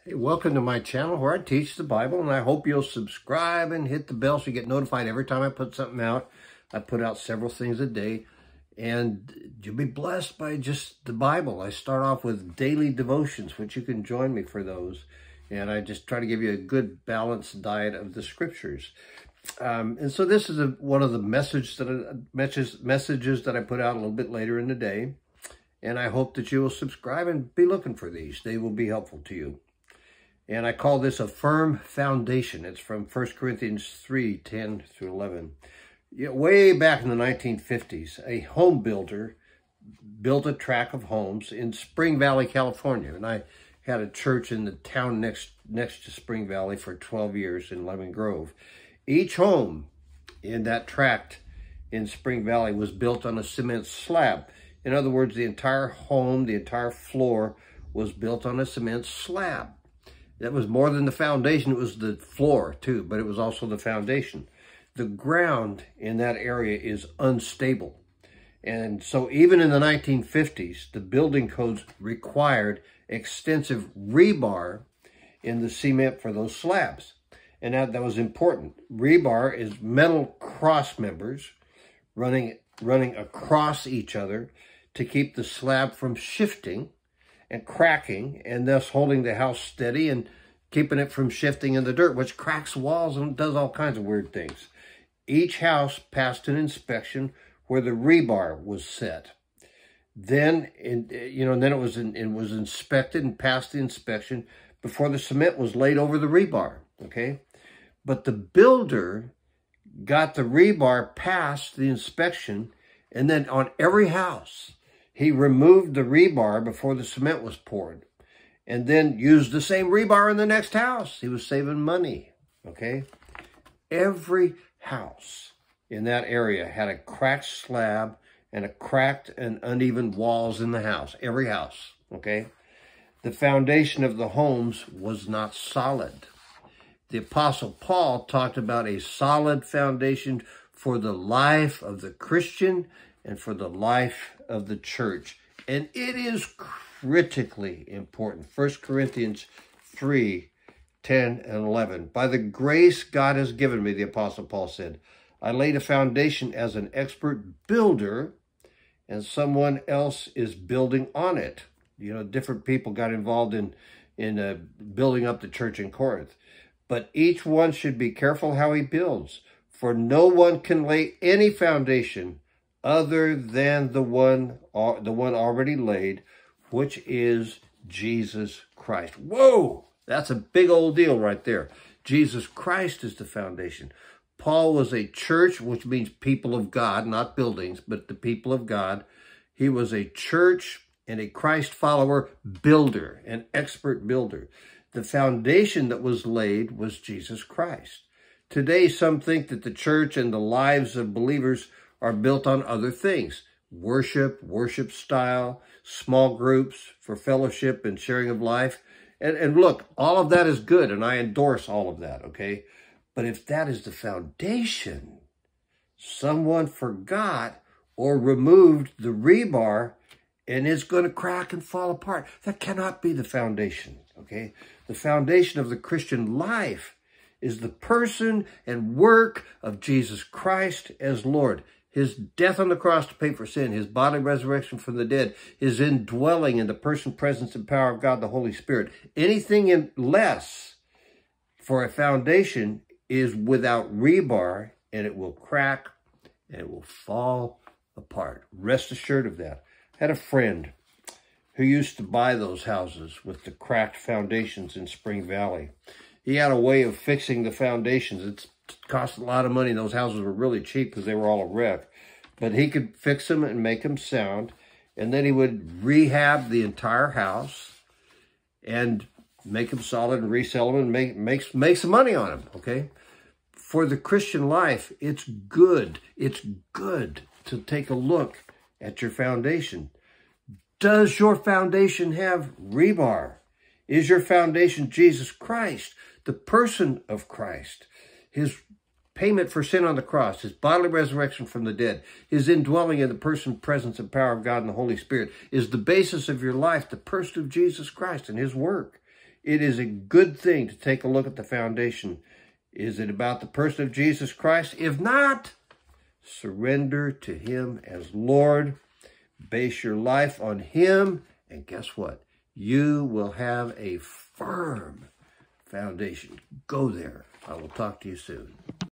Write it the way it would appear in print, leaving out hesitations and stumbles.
Hey, welcome to my channel where I teach the Bible, and I hope you'll subscribe and hit the bell so you get notified every time I put something out. I put out several things a day, and you'll be blessed by just the Bible. I start off with daily devotions, which you can join me for those, and I just try to give you a good balanced diet of the scriptures. And so this is one of the messages that I put out a little bit later in the day, and I hope that you will subscribe and be looking for these. They will be helpful to you. And I call this a firm foundation. It's from 1 Corinthians 3:10 through 11. Way back in the 1950s, a home builder built a tract of homes in Spring Valley, California. And I had a church in the town next to Spring Valley for 12 years in Lemon Grove. Each home in that tract in Spring Valley was built on a cement slab. In other words, the entire home, the entire floor was built on a cement slab. That was more than the foundation. It was the floor too, but it was also the foundation. The ground in that area is unstable. And so even in the 1950s, the building codes required extensive rebar in the cement for those slabs. And that was important. Rebar is metal cross members running across each other to keep the slab from shifting and cracking, and thus holding the house steady and keeping it from shifting in the dirt, which cracks walls and does all kinds of weird things. Each house passed an inspection where the rebar was set. Then, it was inspected and passed the inspection before the cement was laid over the rebar. Okay, but the builder got the rebar past the inspection, and then on every house, he removed the rebar before the cement was poured and then used the same rebar in the next house. He was saving money, okay? Every house in that area had a cracked slab and a cracked and uneven walls in the house, every house, okay? The foundation of the homes was not solid. The Apostle Paul talked about a solid foundation for the life of the Christian and for the life of the church. And it is critically important. 1 Corinthians 3:10 and 11. By the grace God has given me, the Apostle Paul said, I laid a foundation as an expert builder, and someone else is building on it. Different people got involved in building up the church in Corinth. But each one should be careful how he builds, for no one can lay any foundation other than the one already laid, which is Jesus Christ. Whoa, that's a big old deal right there. Jesus Christ is the foundation. Paul was a church, which means people of God, not buildings, but the people of God. He was a church and a Christ follower builder, an expert builder. The foundation that was laid was Jesus Christ. Today, some think that the church and the lives of believers are built on other things. Worship style, small groups for fellowship and sharing of life. And look, all of that is good, and I endorse all of that, okay? But if that is the foundation, someone forgot or removed the rebar, and it's going to crack and fall apart. That cannot be the foundation, okay? The foundation of the Christian life is the person and work of Jesus Christ as Lord. His death on the cross to pay for sin, his bodily resurrection from the dead, his indwelling in the person, presence, and power of God, the Holy Spirit. Anything less for a foundation is without rebar, and it will crack and it will fall apart. Rest assured of that. I had a friend who used to buy those houses with the cracked foundations in Spring Valley. He had a way of fixing the foundations. It cost a lot of money. Those houses were really cheap because they were all a wreck. But he could fix them and make them sound. And then he would rehab the entire house and make them solid and resell them and make some money on them, okay? For the Christian life, it's good. It's good to take a look at your foundation. Does your foundation have rebar? Is your foundation Jesus Christ, the person of Christ, his payment for sin on the cross, his bodily resurrection from the dead, his indwelling in the person, presence, and power of God and the Holy Spirit is the basis of your life, the person of Jesus Christ and his work? it is a good thing to take a look at the foundation. Is it about the person of Jesus Christ? If not, surrender to him as Lord. Base your life on him. And guess what? You will have a firm foundation. Go there. I will talk to you soon.